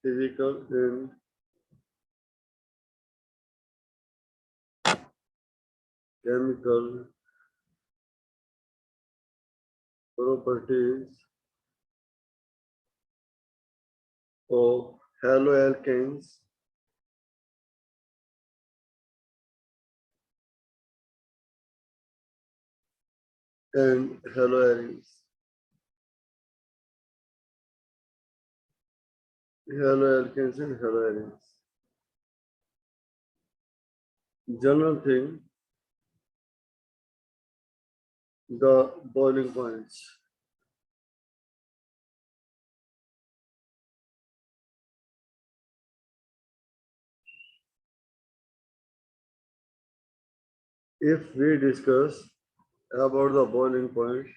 physical and chemical properties of haloalkanes and haloarenes. Haloalkanes and haloarenes. General thing, the boiling points. If we discuss about the boiling point,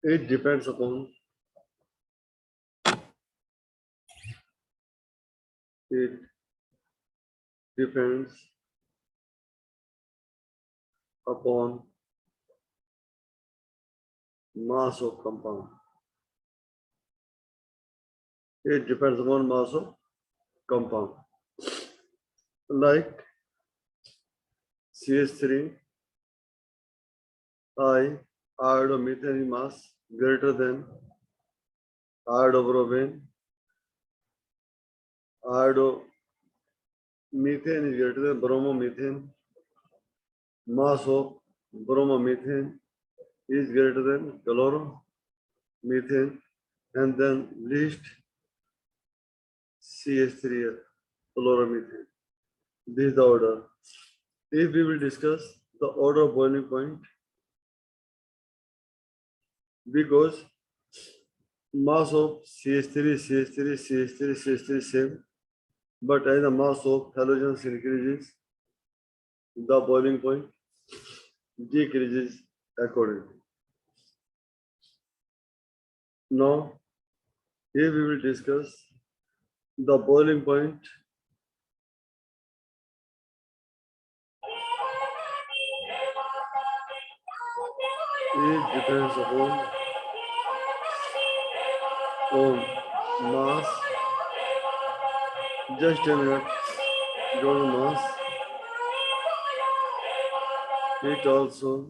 it depends upon it depends upon mass of compound. It depends upon mass of compound. Like CH3, iodomethane mass greater than iodobromine. Iodomethane is greater than bromomethane. Mass of bromomethane is greater than chloromethane, and then least CH3 chloromethane. This is the order. If we will discuss the order of boiling point, because mass of CH3 same, but as the mass of halogens increases, the boiling point decreases accordingly. Now, here we will discuss the boiling point it depends on mass. Just a minute, don't mass. It also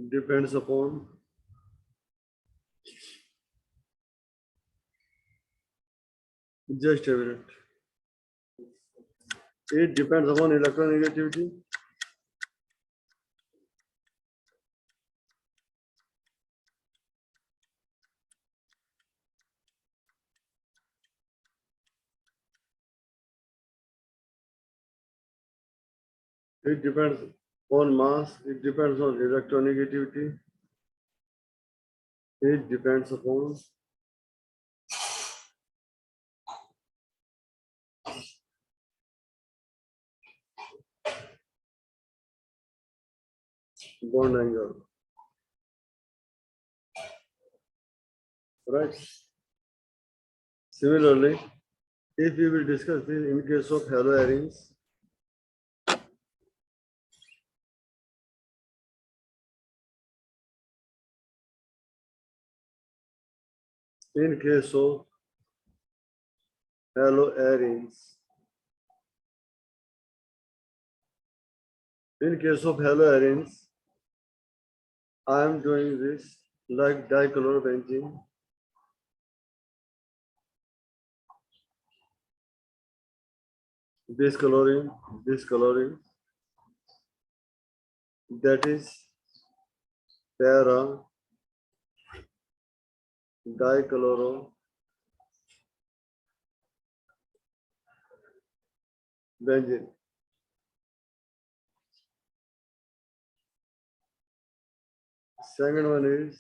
depends upon just a minute. It depends upon electronegativity. It depends on mass. It depends on electronegativity. It depends upon bond angle. Right? Similarly, if we will discuss this in case of haloarenes, in case of haloarenes, I am doing this like dichlorobenzene. This chlorine, that is para dichlorobenzene. Second one is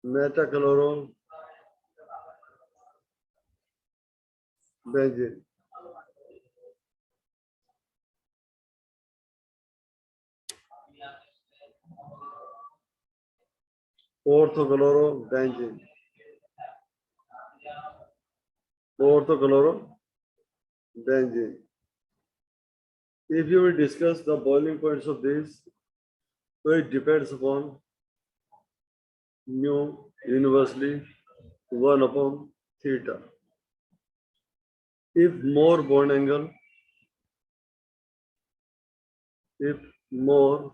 metachlorobenzene. Orthochlorobenzene. If you will discuss the boiling points of this, so it depends upon mu universally 1 upon theta. If more bond angle, if more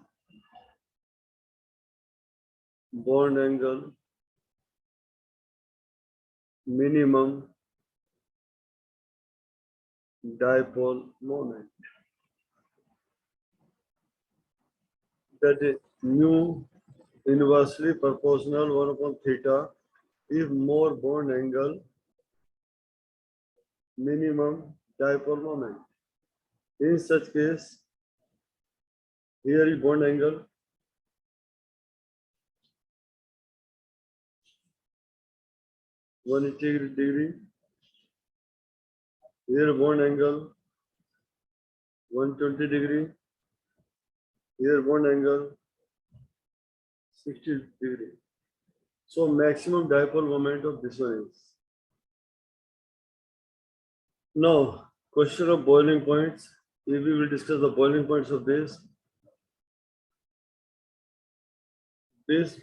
bond angle, minimum dipole moment. That is mu inversely proportional 1 upon theta. If more bond angle, minimum dipole moment. In such case, here is bond angle 180 degree. Here bond angle 120 degree. Here bond angle 60 degree. So maximum dipole moment of this one is. Now, question of boiling points. If we will discuss the boiling points of this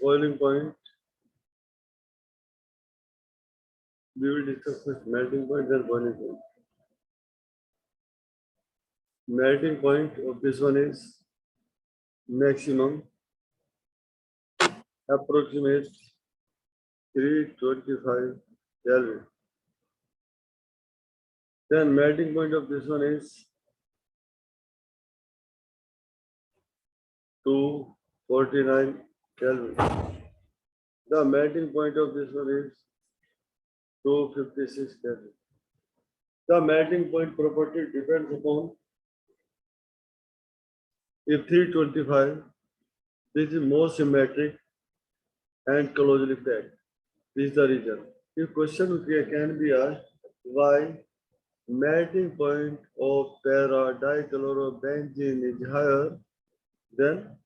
boiling point, we will discuss first melting point, then boiling point. Melting point of this one is maximum approximate 325 Kelvin. Then melting point of this one is 249 Kelvin. The melting point of this one is 256 Kelvin. The melting point property depends upon if 325, this is more symmetric and closely packed. This is the reason. If question can be asked, why melting point of para dichlorobenzene is higher than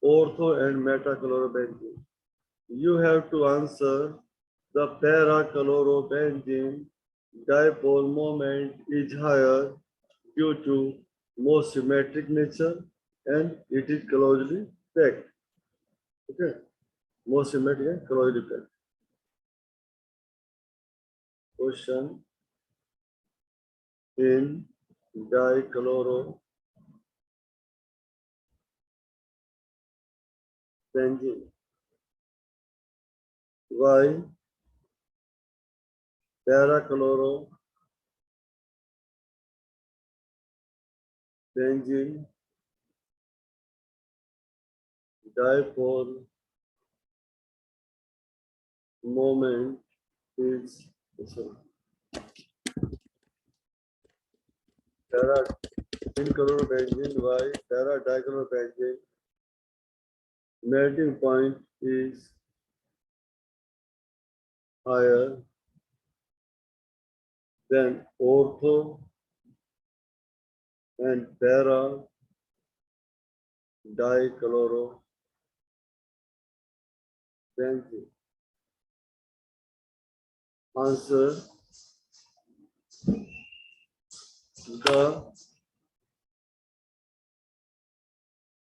ortho and metachlorobenzene? You have to answer the para chlorobenzene dipole moment is higher due to more symmetric nature and it is closely packed. Okay, more symmetric and closely packed. Question in dichlorobenzene. Why parachlorobenzene dipole moment is para-dichlorobenzene. Why para-dichlorobenzene melting point is higher than ortho and para-dichlorobenzene. Answer: the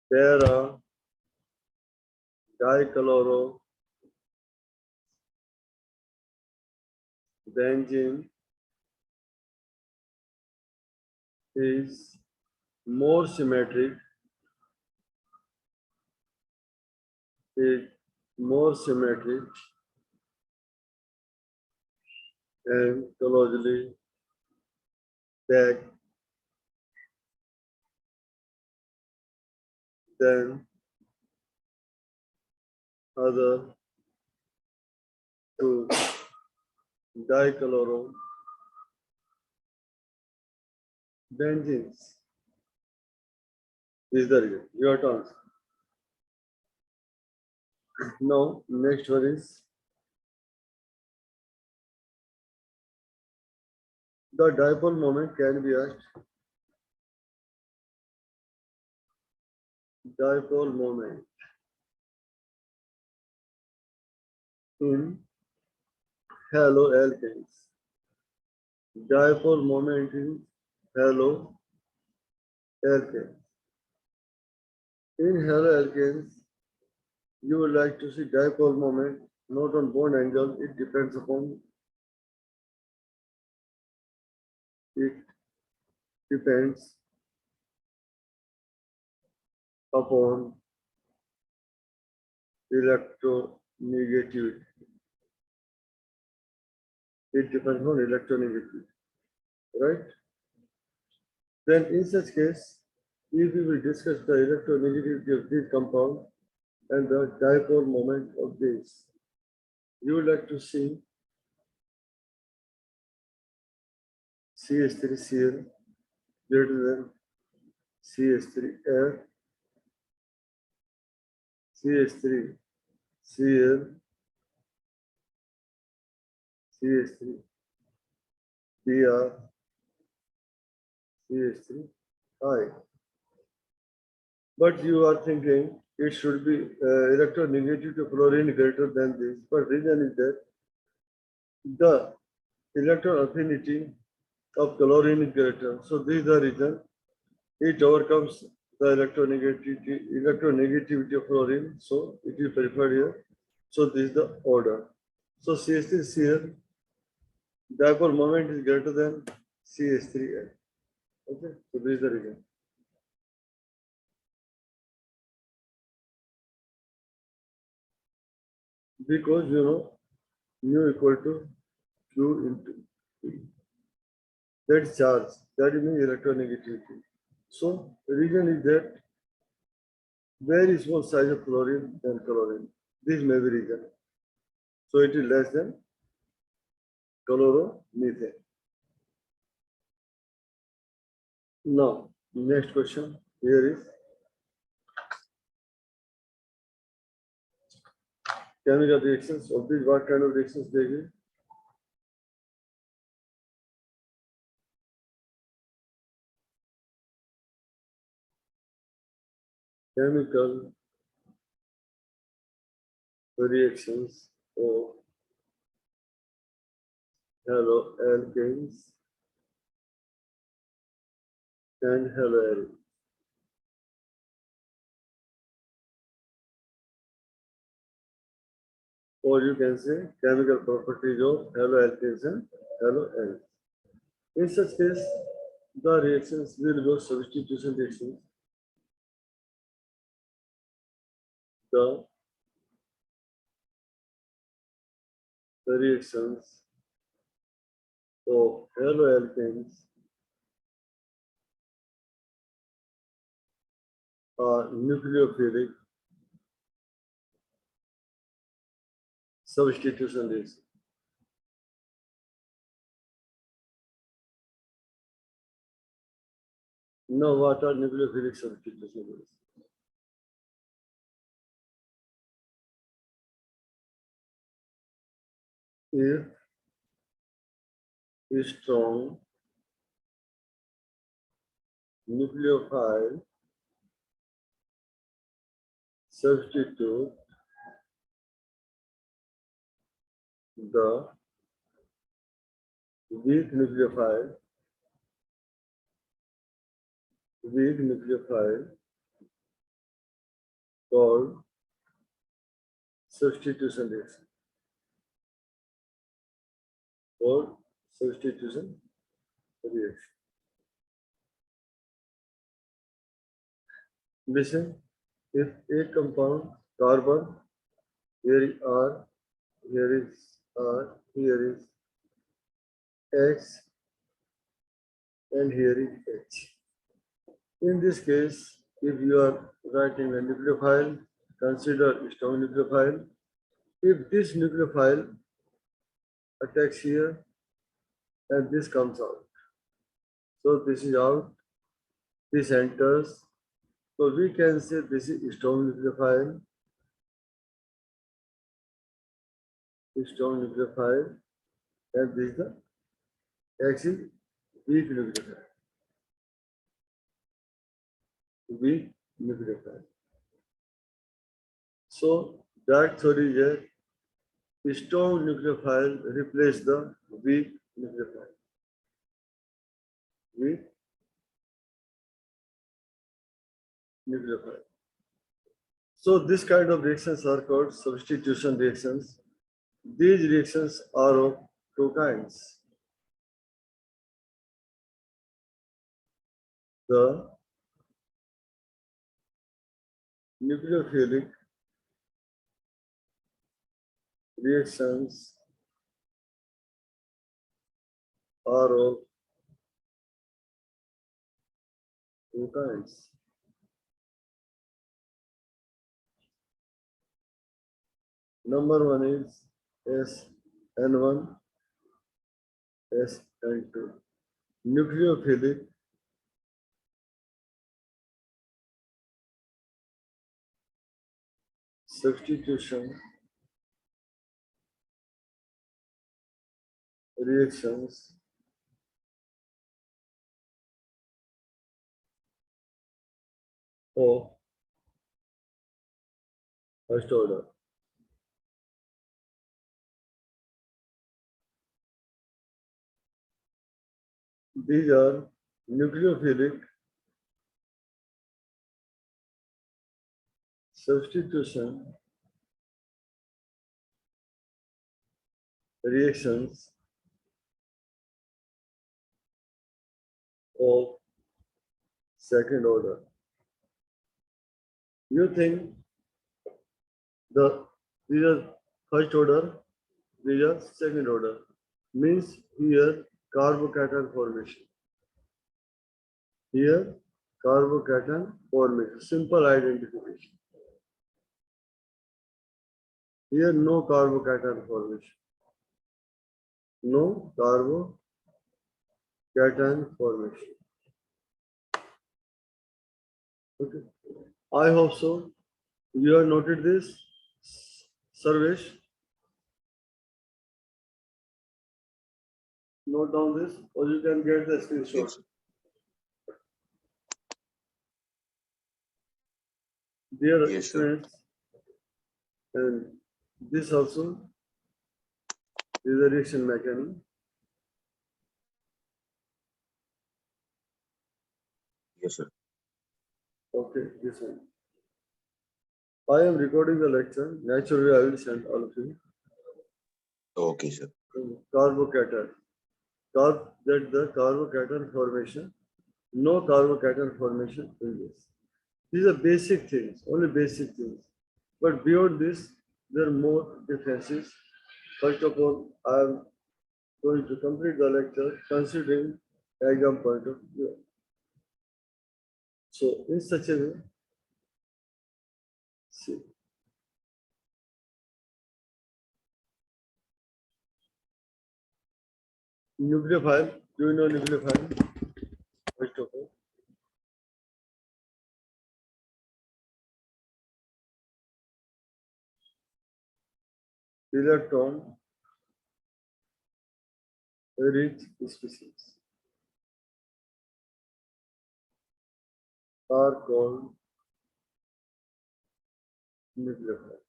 para-dichlorobenzene is more symmetric, and closely packed than other two dichlorobenzenes. Is the reason. Your turn. Now, next one is the dipole moment can be asked. Dipole moment in haloalkanes. Dipole moment in haloalkanes. alkane. In haloalkanes, you would like to see dipole moment, not on bond angle. It depends upon electronegativity. It depends on electronegativity, right? Then in such case, if we will discuss the electronegativity of this compound and the dipole moment of this, you would like to see CH3Cl greater than CH3F, CH3Cl, CH3Br, CH3I. But you are thinking it should be electronegative to fluorine greater than this. But reason is that the electron affinity of chlorine is greater. So this is the reason it overcomes the electronegativity of fluorine. So it is preferred here. So this is the order. So CH3Cl dipole moment is greater than CH3L. Okay, so this is the reason. Because you know mu equal to Q into P. That's charge. That means electronegativity. So the reason is that very small size of fluorine than chlorine. This may be reason. So it is less than chloromethane. Now, next question here is chemical reactions. Of these, what kind of reactions they give? Chemical reactions of haloalkanes and haloaromates. Or you can say chemical properties of haloalkanes and haloaromates. In such case, the reactions will go substitution reactions. The reactions of haloalkanes are nucleophilic substitution reactions. Now, what are nucleophilic substitution reactions? If a strong nucleophile substitute the weak nucleophile called substitution reaction. Or substitution reaction. Listen, if a compound carbon, here is R, here is R, here is X, and here is H. In this case, if you are writing a nucleophile, consider strong nucleophile. If this nucleophile attacks here and this comes out, so this is out, this enters. So we can say this is strong nucleophile, and this is the X is weak nucleophile. Weak nucleophile. So that theory is that strong nucleophile replace the weak nucleophile. Weak nucleophile. So this kind of reactions are called substitution reactions. These reactions are of two kinds. The nucleophilic reactions are of two kinds. Number one is SN1, SN2. Nucleophilic substitution reactions of first order. These are nucleophilic substitution reactions of second order. You think these are first order, these are second order. Means here carbocation formation. Here carbocation formation. Simple identification. Here no carbocation formation. No carbocation formation. Okay. I hope so. You have noted this, Sarvesh. Note down this, or you can get the screenshot. Yes. Dear Yes, sir. students, and this also is a reaction mechanism. Yes, sir. Okay, this one. I am recording the lecture. Naturally, I will send all of you. Okay, sir. Carbocation. That the carbocation formation. No carbocation formation in this. These are basic things, only basic things. But beyond this, there are more differences. First of all, I am going to complete the lecture considering exam point of view. So, in such a way, see, nucleophile, do you know nucleophile? First of all, electron rich species are called nucleophile.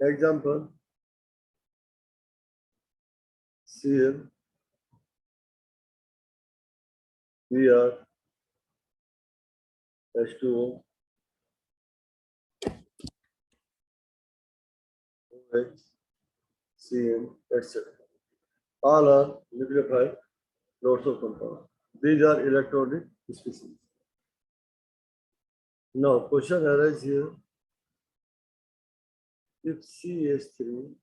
Example, Cl, Br, H2O, OH, Cn, etc. All are nucleophile lots of compounds. These are electronic species. Now, question arises here. If CH3,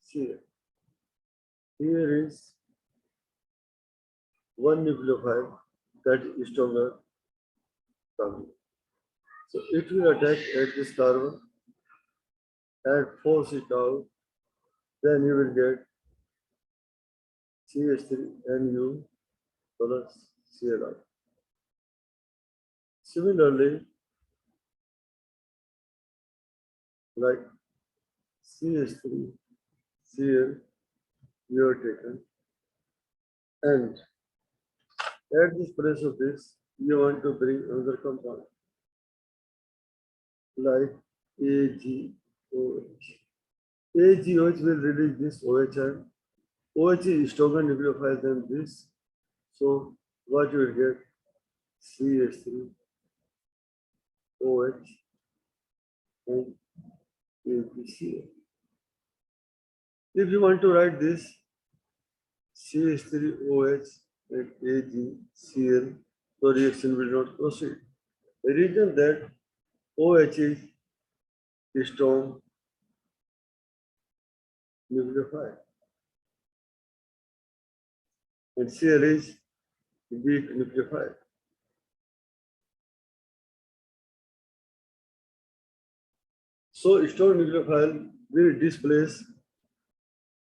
Cl, here is one nucleophile that is stronger carbon. So it will attack at this carbon and force it out. Then you will get CH3NU plus Cl. Similarly, like CH3, Cl, you are taken, and at this place of this, you want to bring another compound like AgOH. AgOH will release this OH, and OH is stronger nucleophile than this, So what you will get? CH3OH and AgCl. If you want to write this CH3OH and AgCl, the reaction will not proceed. The reason that OH is strong nucleophile and Cl is weak nucleophile. So strong nucleophile will displace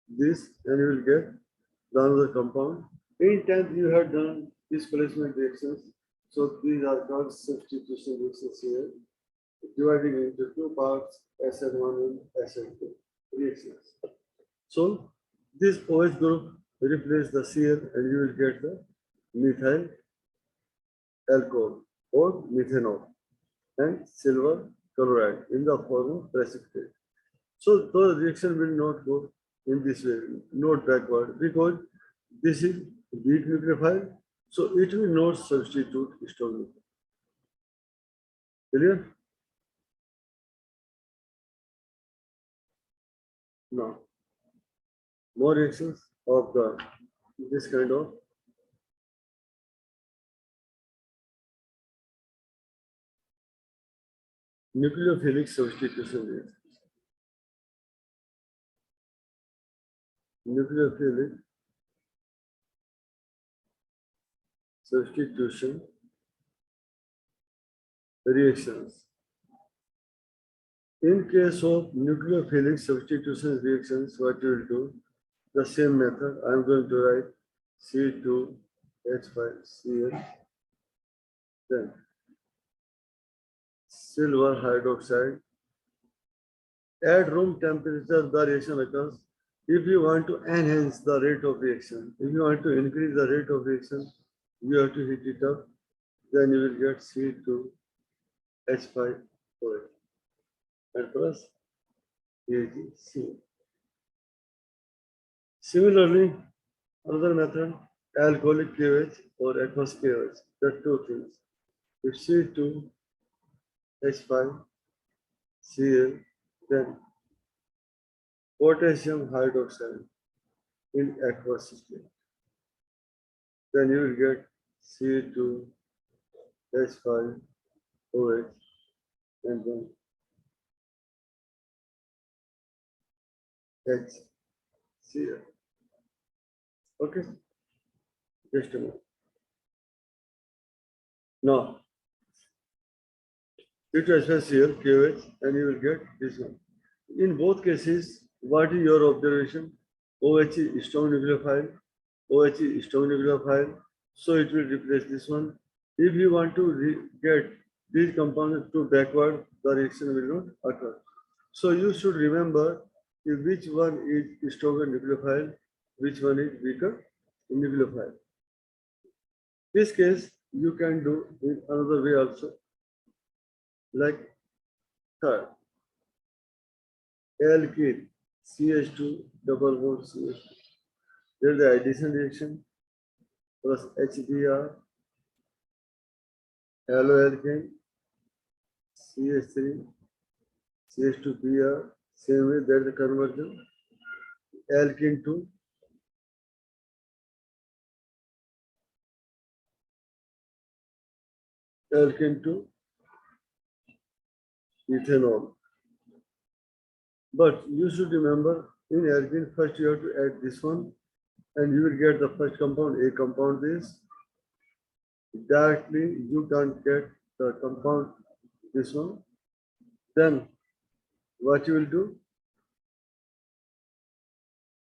this and you will get the another compound. In 10th, you have done displacement reactions. So these are called substitution reactions here, dividing into two parts, SN1 and SN2 reactions. So this OH group replace the Cl and you will get the methyl alcohol or methanol and silver chloride in the form of precipitate. So the reaction will not go in this way, not backward, because this is weak nucleophile, so it will not substitute strong nucleophile. Clear? Now, more reactions of the this kind of nucleophilic substitution reaction. Nucleophilic substitution reactions. In case of nucleophilic substitution reactions, what you will do? The same method. I am going to write C2H5Cl, then silver hydroxide. At room temperature, the reaction occurs. If you want to enhance the rate of reaction, if you want to increase the rate of reaction, you have to heat it up. Then you will get C2H5OH and plus AgCl. Similarly, another method, alcoholic KOH or aqueous KOH. There are two things. If C2H5Cl, then potassium hydroxide in aqueous state. Then you will get C2H5OH and then HCl. Okay, just a minute. Now, C2H5Cl, KOH, and you will get this one. In both cases, what is your observation? OH is strong nucleophile, OH is strong nucleophile, so it will replace this one. If you want to get these compounds to backward, the reaction will not occur. So you should remember which one is stronger nucleophile, which one is weaker nucleophile. This case you can do in another way also, like third, alkene CH2 double bond CH2. There is the addition reaction plus HBr, haloalkane CH3 CH2Br. Same way, there is the conversion alkene to ethanol. But you should remember, in alkene, first you have to add this one, and you will get the first compound. A compound is directly you can't get the compound this one. Then what you will do?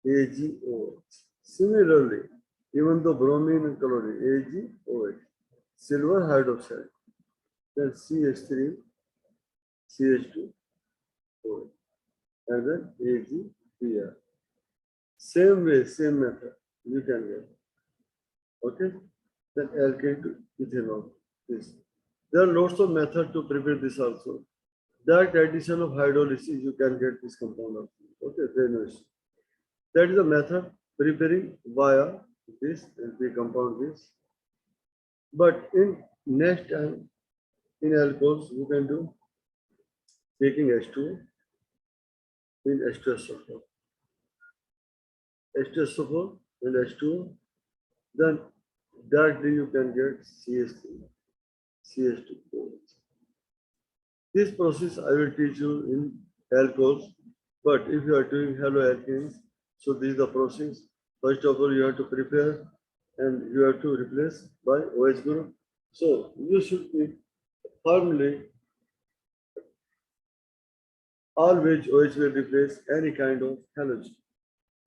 AgOH. Similarly, even though bromine and chlorine, AgOH, silver hydroxide, then CH3, CH2OH, and then AgBr. Same way, same method, you can get. Okay? Then alkane to ethanol. This. There are lots of methods to prepare this also. Direct addition of hydrolysis, you can get this compound also. Okay, very nice. That is the method preparing via this and we compound this. But in next time in alcohols, we can do taking H2 in H2SO4. H2SO4 and H2O, then directly you can get CH3, CH2O. This process I will teach you in alcohols, but if you are doing haloalkanes, so this is the process. First of all, you have to prepare and you have to replace by OH group. So you should keep firmly always OH will replace any kind of halogen.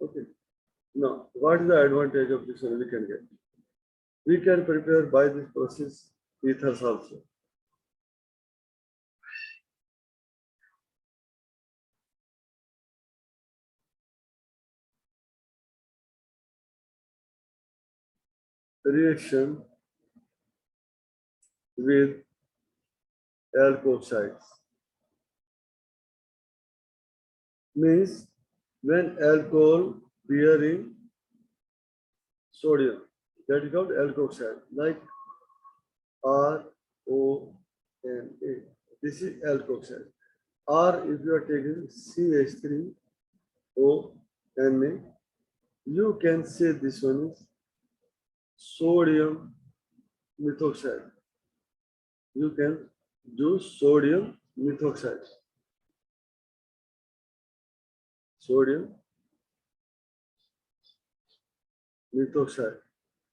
Okay. Now, what is the advantage of this one we can get? We can prepare by this process ethers also. Reaction with alkoxides means when alcohol bearing sodium, that is called alkoxide, like RONA. This is alkoxide. Or if you are taking CH3ONA, you can say this one is sodium methoxide. You can do sodium methoxide. Sodium methoxide.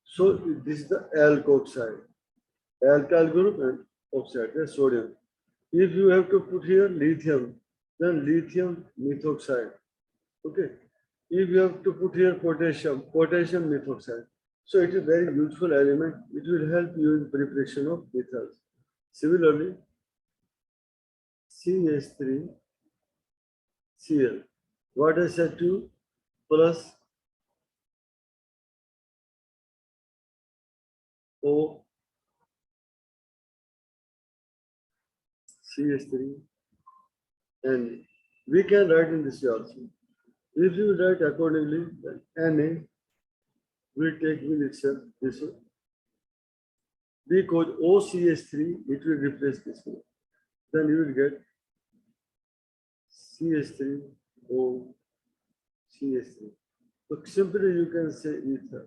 So this is the alkoxide. Alkyl group and oxide, that's sodium. If you have to put here lithium, then lithium methoxide. Okay. If you have to put here potassium, potassium methoxide. So it is very useful element. It will help you in preparation of ethers. Similarly, CH3Cl. What I said to plus O CH3 and we can write in this way also. If you write accordingly, then Na will take will itself this one. Because OCH3, it will replace this one. Then you will get CH3O CH3. So simply you can say ether.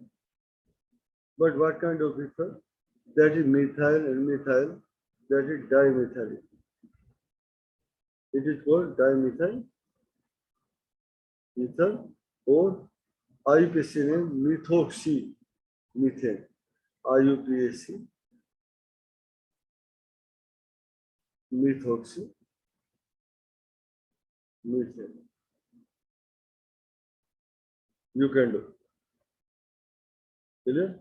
But what kind of ether? That is methyl and methyl. That is dimethyl. It is called dimethyl ether or IUPAC name methoxy methane. IUPAC methoxy methane. You can do. Clear?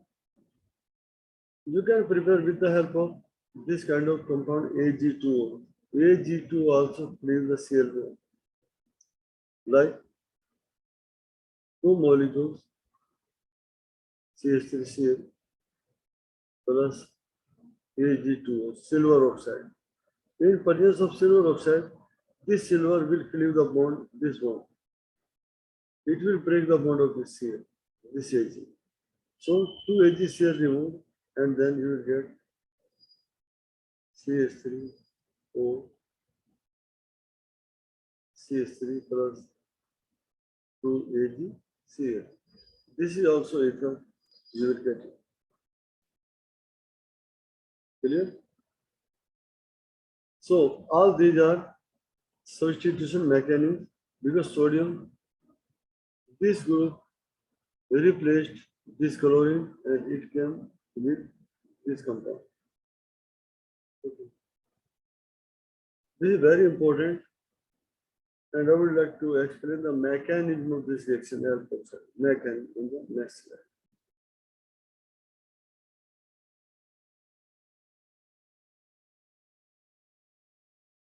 You can prepare with the help of this kind of compound Ag2O. Ag2 also plays the Cl role. Like two molecules CH3Cl plus Ag2O, silver oxide. In presence of silver oxide, this silver will cleave the bond, this bond. It will break the bond of this Cl, this Ag. So two AgCl removed, and then you will get CH3O, CH3 plus 2AgCl. This is also ether, you will get it. Clear? So all these are substitution mechanisms because sodium, this group replaced this chlorine and it came with this compound. Okay. This is very important and I would like to explain the mechanism of this reaction mechanism in the next slide.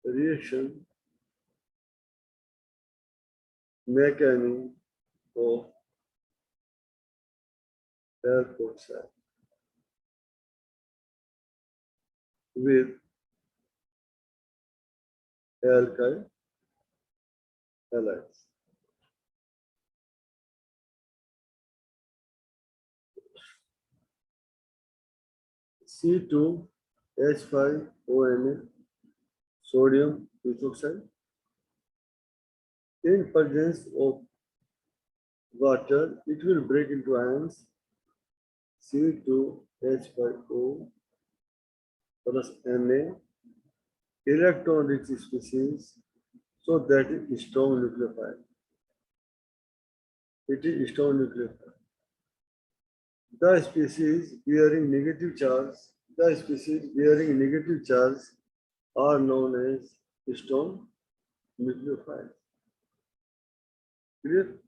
The reaction mechanism of alkoxide with alkyl halides. C2H5ONA, sodium ethoxide. In presence of water, it will break into ions C2H5O plus Na, electron-rich species, so that is strong nucleophile. It is strong nucleophile. The species bearing negative charge are known as strong nucleophile. Clear?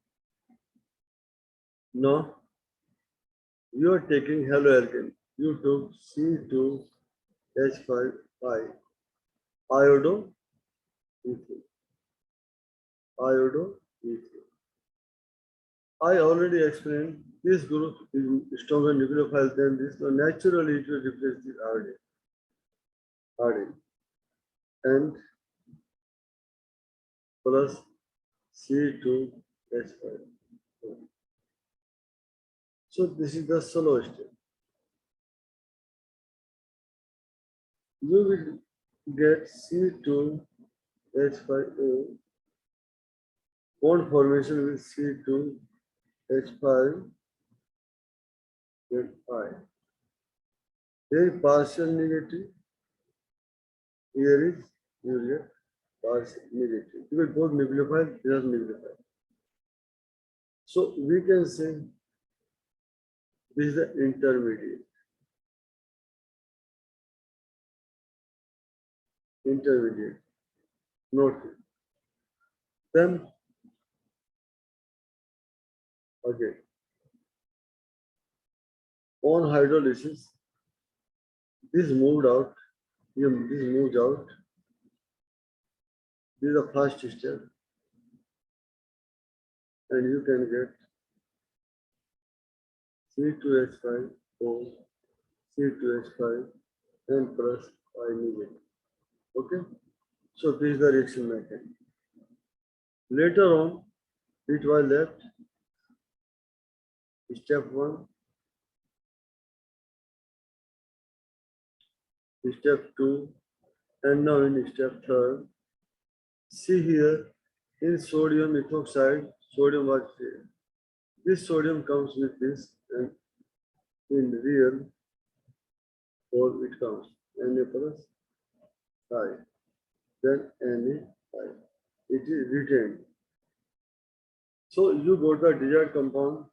Now you are taking haloalkane. You took C2H5I, iodo ethane. Iodo ethane. I already explained this group is stronger nucleophile than this, so naturally it will replace this RD and plus C2H5. So this is the solo state. You will get C2H5O bond formation with C2H5 then I. Here is partial negative, here is urea partial negative. Because both nucleophile, they are nucleophile. So we can say this is the intermediate. Intermediate. Note. Then again on hydrolysis, this moved out, this moves out. This is the first step, and you can get C2H5O, C2H5, and plus I negative. Okay, so this is the reaction mechanism. Later on, it was left step 1, step 2, and now in step 3. See here, in sodium ethoxide, sodium was here. This sodium comes with this, and in real form it comes Na plus I, then NaI. It is retained. So you got the desired compound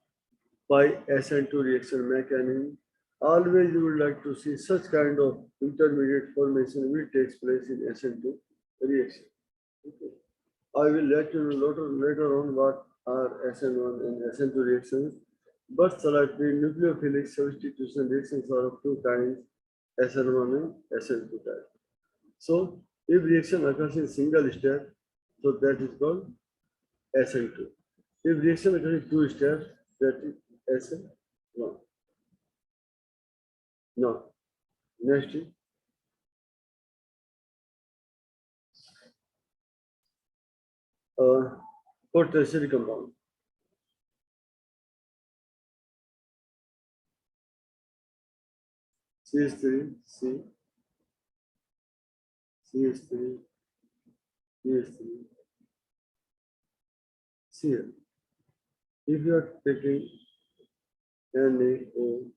by SN2 reaction mechanism. Always you would like to see such kind of intermediate formation which takes place in SN2 reaction. Okay. I will let you know later on what are SN1 and SN2 reactions, but slightly nucleophilic substitution reactions are of two kinds, SN1 and SN2 type. So if reaction occurs in single step, so that is called SN2. If reaction occurs in two steps, that is SN1. Now, next is for tertiary compound. CH3, C, CH3, CH3, Cl. If you are taking NaO,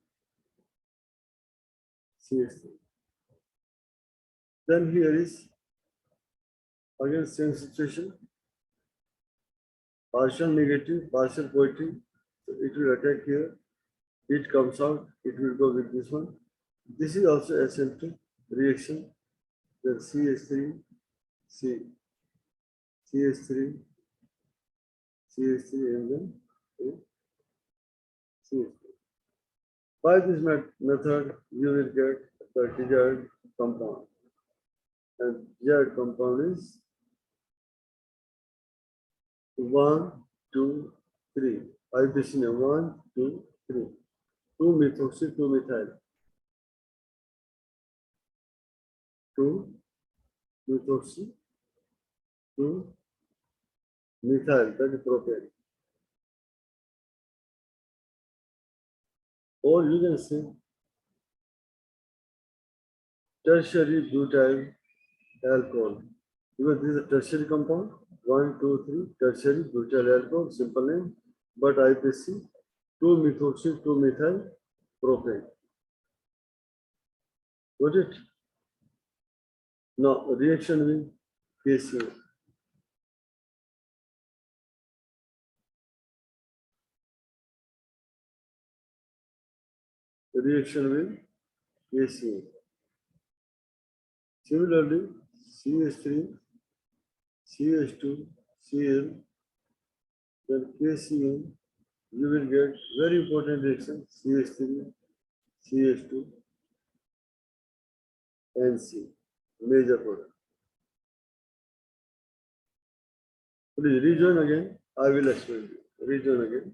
CH3, then here is again same situation, partial negative, partial positive. So it will attack here, it comes out, it will go with this one. This is also SN2 reaction, then CH3, C, CH3, CH3, and then CH3. By this method, you will get the desired compound. And desired compound is 1, 2, 3. IPCN 1, 2, 3. 2 methoxy, 2 methyl. 2 methoxy, 2 methyl, that is propane. Or you can say tertiary butyl alcohol. Because this is a tertiary compound. 1, 2, 3, tertiary butyl alcohol, simple name, but IPC, 2-methoxy, 2-methyl propane. Got it? Now, reaction with KCl. Reaction with KCl. Similarly, CH3, CH2, Cl, then KCl, you will get very important reaction, CH3, CH2, and C, major product. Please rejoin again. I will explain you. Rejoin again.